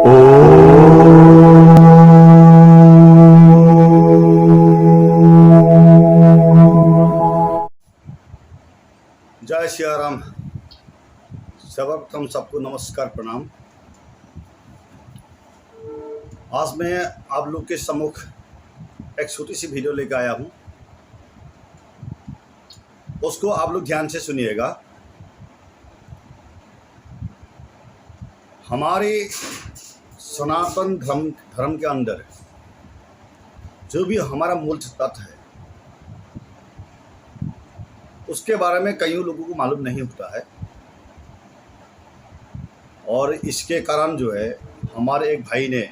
जय सिया राम। सर्वप्रथम सबको नमस्कार प्रणाम। आज मैं आप लोग के सम्मुख एक छोटी सी वीडियो लेकर आया हूँ, उसको आप लोग ध्यान से सुनिएगा। हमारे सनातन धर्म के अंदर जो भी हमारा मूल तत्व है उसके बारे में कई लोगों को मालूम नहीं होता है, और इसके कारण जो है हमारे एक भाई ने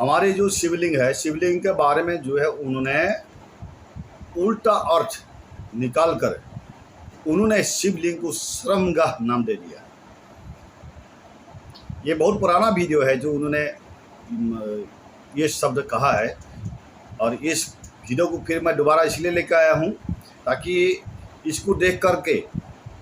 हमारे जो शिवलिंग है, शिवलिंग के बारे में जो है उन्होंने उल्टा अर्थ निकाल कर उन्होंने शिवलिंग को शर्मगाह नाम दे दिया। ये बहुत पुराना वीडियो है जो उन्होंने ये शब्द कहा है, और इस वीडियो को फिर मैं दोबारा इसलिए लेकर आया हूँ ताकि इसको देख करके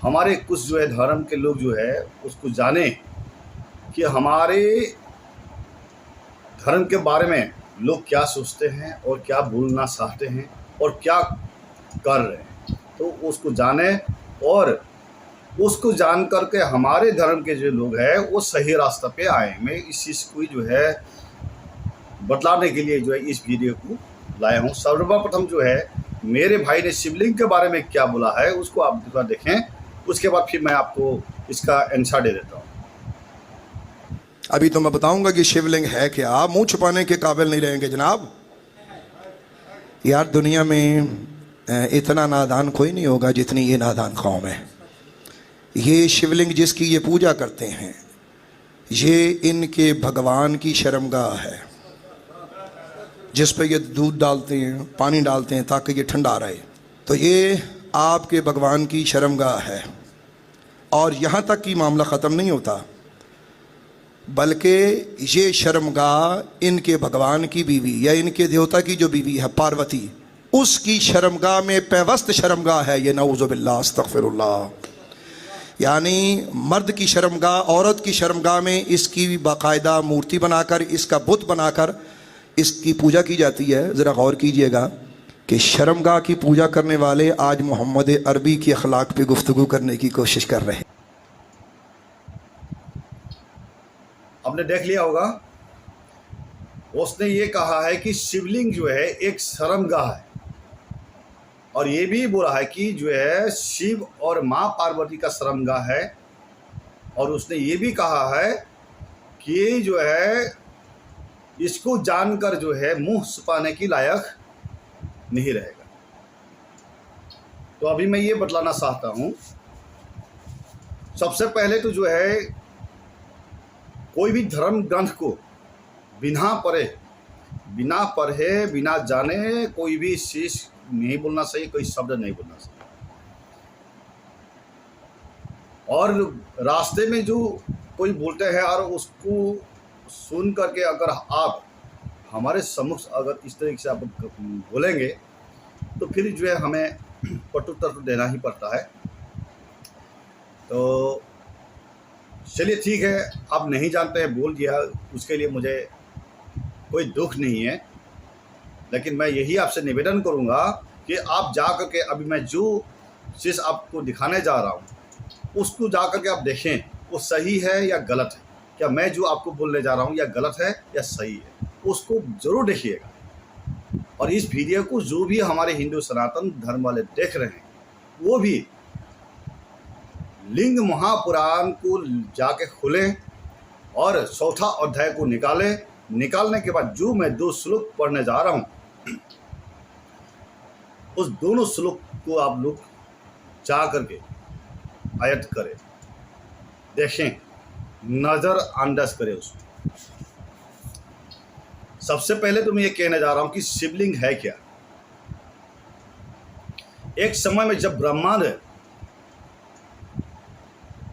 हमारे कुछ जो है धर्म के लोग जो है उसको जाने कि हमारे धर्म के बारे में लोग क्या सोचते हैं और क्या बोलना चाहते हैं और क्या कर रहे हैं, तो उसको जाने और उसको जान करके हमारे धर्म के जो लोग हैं वो सही रास्ते पे आए। मैं इस चीज़ को जो है बतलाने के लिए जो है इस वीडियो को लाया हूँ। सर्वप्रथम जो है मेरे भाई ने शिवलिंग के बारे में क्या बोला है उसको आप देखें, उसके बाद फिर मैं आपको इसका आंसर दे देता हूँ। अभी तो मैं बताऊंगा कि शिवलिंग है क्या, आप मुंह छुपाने के काबिल नहीं रहेंगे जनाब। यार दुनिया में इतना नादान कोई नहीं होगा जितनी ये नादान कौम है। ये शिवलिंग जिसकी ये पूजा करते हैं ये इनके भगवान की शर्मगाह है, जिस पर ये दूध डालते हैं, पानी डालते हैं ताकि ये ठंडा रहे। तो ये आपके भगवान की शर्मगाह है। और यहाँ तक कि मामला ख़त्म नहीं होता, बल्कि ये शर्मगाह इनके भगवान की बीवी या इनके देवता की जो बीवी है पार्वती, उसकी शर्मगाह में पैवस्त शर्मगाह है ये। नऊज़ु बिल्लाह, अस्तग़फिरुल्लाह। यानी मर्द की शर्मगाह, औरत की शर्मगाह में इसकी बाकायदा मूर्ति बनाकर, इसका बुत बनाकर इसकी पूजा की जाती है। ज़रा गौर कीजिएगा कि शर्मगाह की पूजा करने वाले आज मोहम्मद अरबी की अखलाक पे गुफ्तगू करने की कोशिश कर रहे हैं। आपने देख लिया होगा, उसने ये कहा है कि शिवलिंग जो है एक शर्मगाह है, और ये भी बोला है कि जो है शिव और माँ पार्वती का शर्मगाह है, और उसने ये भी कहा है कि जो है इसको जानकर जो है मुंह छुपाने की लायक नहीं रहेगा। तो अभी मैं ये बतलाना चाहता हूँ, सबसे पहले तो जो है कोई भी धर्म ग्रंथ को बिना पढ़े बिना जाने कोई भी चीज नहीं बोलना चाहिए, कोई शब्द नहीं बोलना चाहिए। और रास्ते में जो कोई बोलते हैं और उसको सुन करके अगर आप हमारे सम्मुख अगर इस तरीके से आप बोलेंगे तो फिर जो है हमें प्रत्युत्तर तो देना ही पड़ता है। तो चलिए ठीक है, आप नहीं जानते हैं बोल दिया, उसके लिए मुझे कोई दुख नहीं है, लेकिन मैं यही आपसे निवेदन करूंगा कि आप जा कर के अभी मैं जो चीज़ आपको दिखाने जा रहा हूं उसको जा कर के आप देखें वो सही है या गलत है, क्या मैं जो आपको बोलने जा रहा हूं या गलत है या सही है, उसको ज़रूर देखिएगा। और इस वीडियो को जो भी हमारे हिंदू सनातन धर्म वाले देख रहे हैं वो भी लिंग महापुराण को जाके खोलें और चौथा अध्याय को निकालने के बाद जो मैं 2 श्लोक पढ़ने जा रहा हूँ उस दोनों श्लोक को आप लोग जा करके आयत करें, देखें, नज़रअंदाज करें उसको। सबसे पहले तो मैं ये कहने जा रहा हूँ कि शिवलिंग है क्या। एक समय में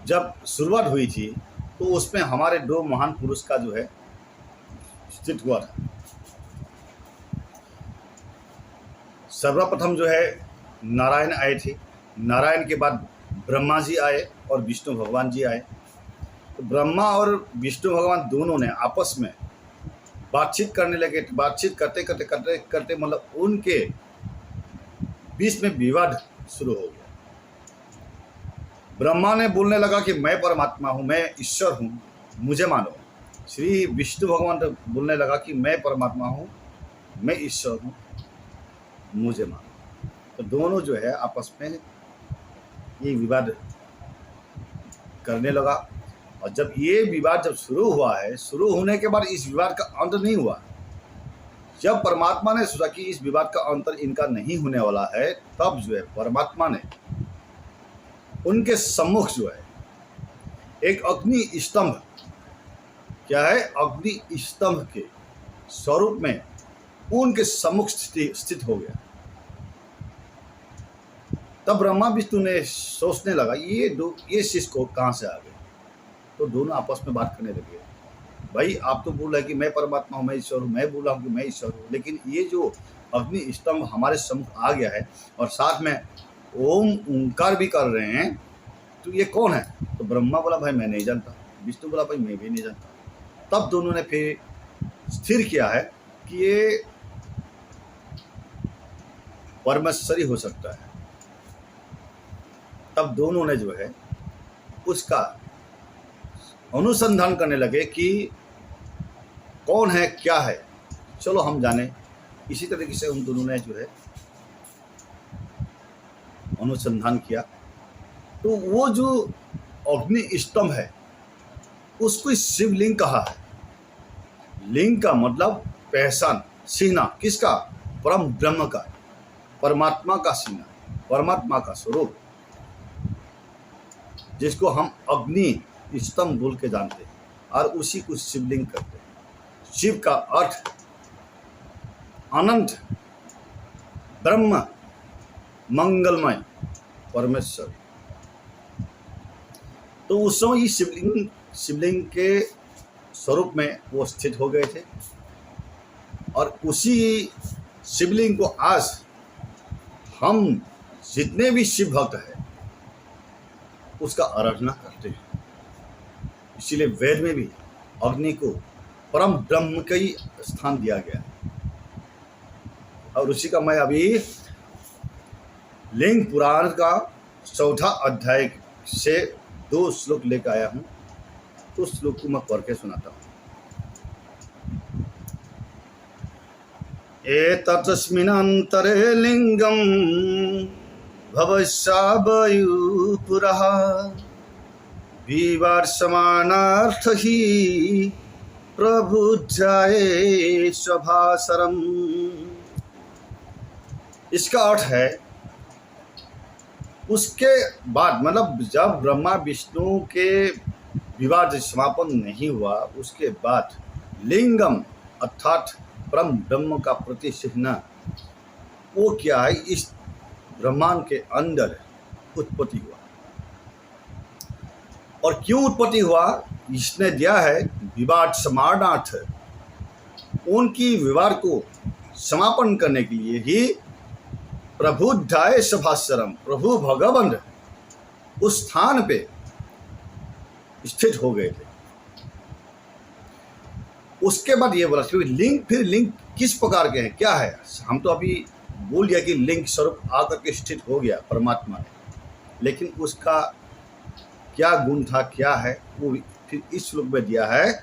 जब शुरुआत हुई थी तो उसमें हमारे 2 महान पुरुष का जो है स्थित हुआ था। सर्वप्रथम जो है नारायण आए थे, नारायण के बाद ब्रह्मा जी आए और विष्णु भगवान जी आए। तो ब्रह्मा और विष्णु भगवान दोनों ने आपस में बातचीत करने लगे। बातचीत करते करते करते करते मतलब उनके बीच में विवाद शुरू हो गया। ब्रह्मा ने बोलने लगा कि मैं परमात्मा हूँ, मैं ईश्वर हूँ, मुझे मानो। श्री विष्णु भगवान तो बोलने लगा कि मैं परमात्मा हूँ, मैं ईश्वर हूँ, मुझे मानो। तो दोनों जो है आपस में ये विवाद करने लगा। और जब ये विवाद जब शुरू हुआ है, शुरू होने के बाद इस विवाद का अंत नहीं हुआ। जब परमात्मा ने सोचा कि इस विवाद का अंत इनका नहीं होने वाला है, तब जो है परमात्मा ने उनके सम्मुख जो है एक अग्नि स्तंभ, क्या है, अग्नि स्तंभ के स्वरूप में उनके सम्मुख स्थित हो गया। तब ब्रह्मा विष्णु ने सोचने लगा ये शिष्य को कहाँ से आ गए। तो दोनों आपस में बात करने लगे, भाई आप तो बोल रहे हैं कि मैं परमात्मा हूँ, मैं ईश्वर हूँ, मैं बोल रहा हूँ कि मैं ईश्वर हूँ, लेकिन ये जो अग्नि स्तंभ हमारे सम्मुख आ गया है और साथ में ओम ओंकार भी कर रहे हैं, तो ये कौन है। तो ब्रह्मा बोला भाई मैं नहीं जानता, विष्णु बोला भाई मैं भी नहीं जानता। तब दोनों ने फिर स्थिर किया है कि ये परमेश्वरी हो सकता है। तब दोनों ने जो है उसका अनुसंधान करने लगे कि कौन है क्या है, चलो हम जाने। इसी तरीके से उन दोनों ने जो है अनुसंधान किया। तो वो जो अग्नि स्तंभ है उसको शिवलिंग कहा है। लिंग का मतलब पहचान, सीना, किसका, परम ब्रह्म का, परमात्मा का सीना, परमात्मा का स्वरूप, जिसको हम अग्नि स्तंभ बोल के जानते हैं और उसी को शिवलिंग करते हैं। शिव का अर्थ अनंत, ब्रह्म, मंगलमय, परमेश्वर। तो उस समय ये शिवलिंग के स्वरूप में वो स्थित हो गए थे और उसी शिवलिंग को आज हम जितने भी शिव भक्त हैं उसका आराधना करते हैं। इसीलिए वेद में भी अग्नि को परम ब्रह्म का ही स्थान दिया गया है। और उसी का मैं अभी लिंग पुराण का 4वां अध्याय से 2 श्लोक लेकर आया हूँ। तो उस श्लोक को मैं पढ़ के सुनाता हूँ। एतस्मिन्नन्तरे लिंगम भवस्यावयुपुरः विवर्षमाणार्थ ही प्रबुद्धाये स्वभासरम्। इसका अर्थ है उसके बाद, मतलब जब ब्रह्मा विष्णु के विवाद समापन नहीं हुआ, उसके बाद लिंगम अर्थात परम ब्रह्म का प्रतिचिह्न वो क्या है, इस ब्रह्मांड के अंदर उत्पत्ति हुआ। और क्यों उत्पत्ति हुआ, इसने दिया है विवाद समापनार्थ। उनकी विवाद को समापन करने के लिए ही प्रबुद्धाय सभास्वरम, प्रभु भगवान उस स्थान पे स्थित हो गए थे। उसके बाद ये बोला फिर लिंग किस प्रकार के हैं, क्या है। हम तो अभी बोल दिया कि लिंग स्वरूप आकर के स्थित हो गया परमात्मा में, लेकिन उसका क्या गुण था, क्या है, वो फिर इस श्लोक में दिया है।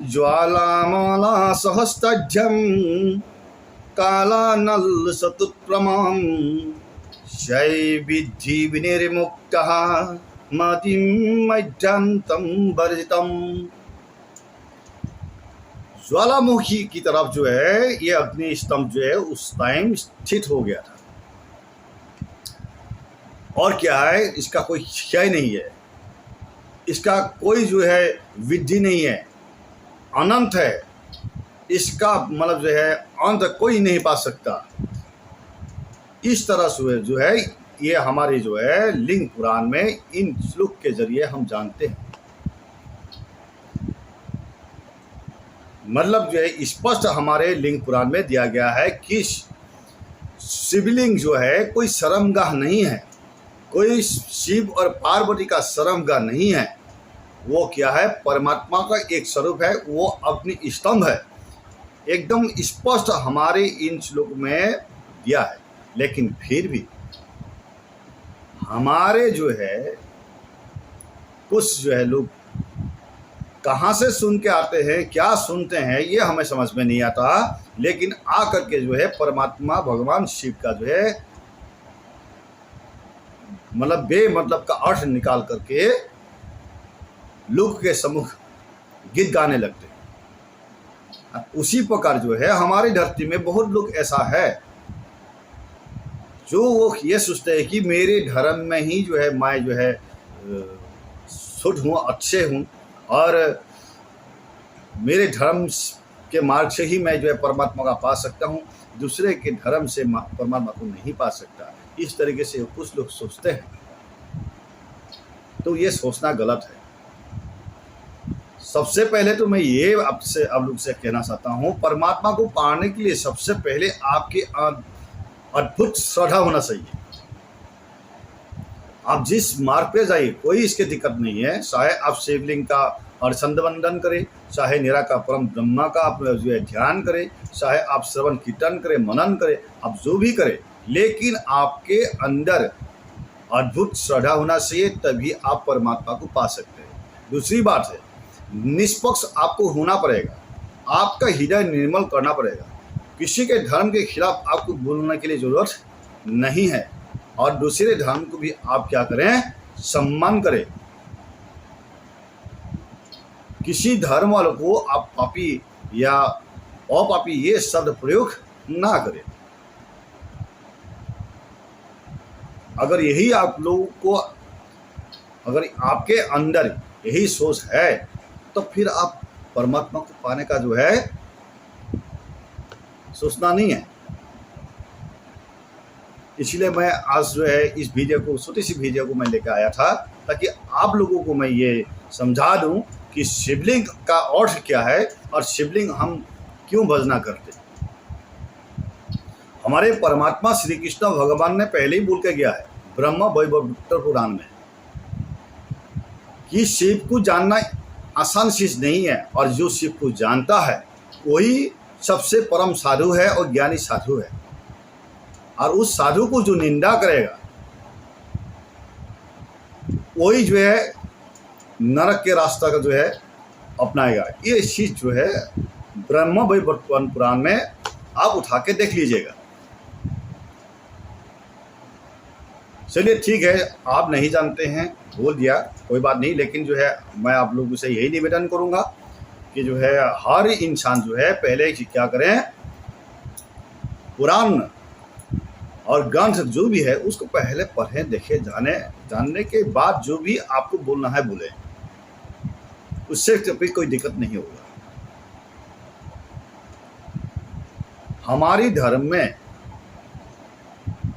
ज्वालामाला सहस्त्रम कालानल सतुप्रमां शै विद्धि विनिर्मुक्तः मतिं मध्यांतं वर्जितम्। ज्वालामुखी की तरफ जो है ये अग्नि स्तंभ जो है उस टाइम स्थित हो गया था। और क्या है, इसका कोई क्षय नहीं है, इसका कोई जो है विधि नहीं है, अनंत है, इसका मतलब जो है अंत कोई नहीं पा सकता। इस तरह से जो है ये हमारी जो है लिंग पुराण में इन श्लोक के जरिए हम जानते हैं। मतलब जो है स्पष्ट हमारे लिंग पुराण में दिया गया है कि शिवलिंग जो है कोई शर्मगाह नहीं है, कोई शिव और पार्वती का शर्मगाह नहीं है। वो क्या है, परमात्मा का एक स्वरूप है, वो अपनी स्तंभ है, एकदम स्पष्ट हमारे इन श्लोक में दिया है। लेकिन फिर भी हमारे जो है कुछ जो है लोग कहाँ से सुन के आते हैं, क्या सुनते हैं, ये हमें समझ में नहीं आता। लेकिन आकर के जो है परमात्मा भगवान शिव का जो है मतलब बेमतलब का अर्थ निकाल करके लोग के सम्मुख गीत गाने लगते हैं। उसी प्रकार जो है हमारी धरती में बहुत लोग ऐसा है जो वो ये सोचते हैं कि मेरे धर्म में ही जो है मैं जो है शुद्ध हूँ, अच्छे हूँ, और मेरे धर्म के मार्ग से ही मैं जो है परमात्मा का पा सकता हूँ, दूसरे के धर्म से परमात्मा को नहीं पा सकता। इस तरीके से कुछ लोग सोचते हैं, तो ये सोचना गलत है। सबसे पहले तो मैं ये आपसे आप लोग से कहना चाहता हूँ, परमात्मा को पाने के लिए सबसे पहले आपके अद्भुत श्रद्धा होना चाहिए। आप जिस मार्ग पे जाइए कोई इसके दिक्कत नहीं है, चाहे आप शिवलिंग का अर्चन वंदन करें, चाहे निराकार परम ब्रह्मा का आप जो है ध्यान करें, चाहे आप श्रवण कीर्तन करें, मनन करें, आप जो भी करें, लेकिन आपके अंदर अद्भुत श्रद्धा होना चाहिए, तभी आप परमात्मा को पा सकते हैं। दूसरी बात है, निष्पक्ष आपको होना पड़ेगा, आपका हृदय निर्मल करना पड़ेगा। किसी के धर्म के खिलाफ आपको बोलने के लिए ज़रूरत नहीं है, और दूसरे धर्म को भी आप क्या करें, सम्मान करें। किसी धर्म वालों को आप पापी या अपापी ये शब्द प्रयोग ना करें। अगर यही आप लोगों को, अगर आपके अंदर यही सोच है, तो फिर आप परमात्मा को पाने का जो है सोचना नहीं है। इसलिए मैं आज जो है इस वीडियो को, छोटी सी वीडियो को मैं लेकर आया था, ताकि आप लोगों को मैं ये समझा दूं कि शिवलिंग का अर्थ क्या है और शिवलिंग हम क्यों भजना करते। हमारे परमात्मा श्री कृष्ण भगवान ने पहले ही बोल के गया है ब्रह्म वैवर्त पुराण में कि शिव को जानना आसान चीज नहीं है, और जो शिव को जानता है वही सबसे परम साधु है और ज्ञानी साधु है। और उस साधु को जो निंदा करेगा वही जो है नरक के रास्ता का जो है अपनाएगा। ये चीज जो है ब्रह्म वैवर्त पुराण में आप उठा के देख लीजिएगा। चलिए ठीक है, आप नहीं जानते हैं, बोल दिया, कोई बात नहीं। लेकिन जो है मैं आप लोगों से यही निवेदन करूंगा कि जो है हर इंसान जो है पहले क्या करें, पुराण और ग्रंथ जो भी है उसको पहले पढ़ें, देखें, जानने के बाद जो भी आपको बोलना है बोले, उससे कभी कोई दिक्कत नहीं होगा। हमारी धर्म में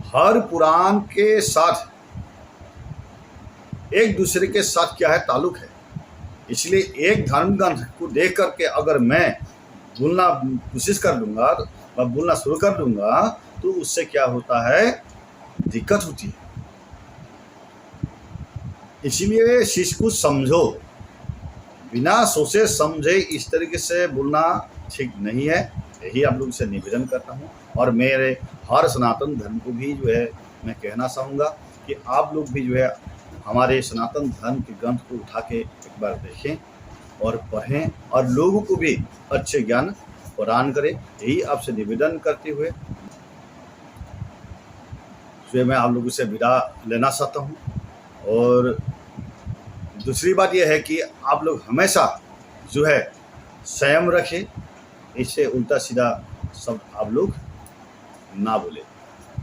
हर पुराण के साथ एक दूसरे के साथ क्या है, ताल्लुक है। इसलिए एक धर्म ग्रंथ को देख करके अगर मैं बोलना कोशिश कर दूंगा, मैं बोलना शुरू कर दूंगा, तो उससे क्या होता है, दिक्कत होती है। इसीलिए चीज को समझो, बिना सोचे समझे इस तरीके से बोलना ठीक नहीं है। यही आप लोगों से निवेदन करता हूँ, और मेरे हर सनातन धर्म को भी जो है मैं कहना चाहूँगा कि आप लोग भी जो है हमारे सनातन धर्म के ग्रंथ को उठा के एक बार देखें और पढ़ें, और लोगों को भी अच्छे ज्ञान प्रदान करें। यही आपसे निवेदन करते हुए जो मैं आप लोगों से विदा लेना चाहता हूँ। और दूसरी बात यह है कि आप लोग हमेशा जो है संयम रखें, इससे उल्टा सीधा सब आप लोग ना बोले।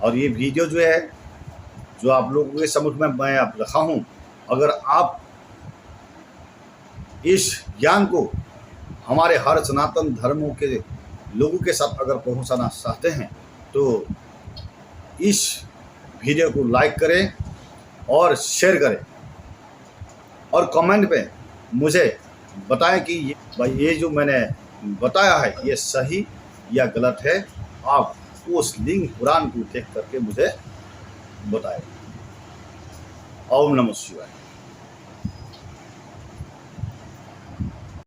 और ये वीडियो जो है जो आप लोगों के सम्मुख में मैं आप रखा हूँ, अगर आप इस ज्ञान को हमारे हर सनातन धर्मों के लोगों के साथ अगर पहुँचाना चाहते हैं, तो इस वीडियो को लाइक करें और शेयर करें, और कमेंट पे मुझे बताएं कि ये जो मैंने बताया है ये सही या गलत है। आप उस लिंग पुराण को देख करके मुझे बताएं। ओम नमः शिवाय।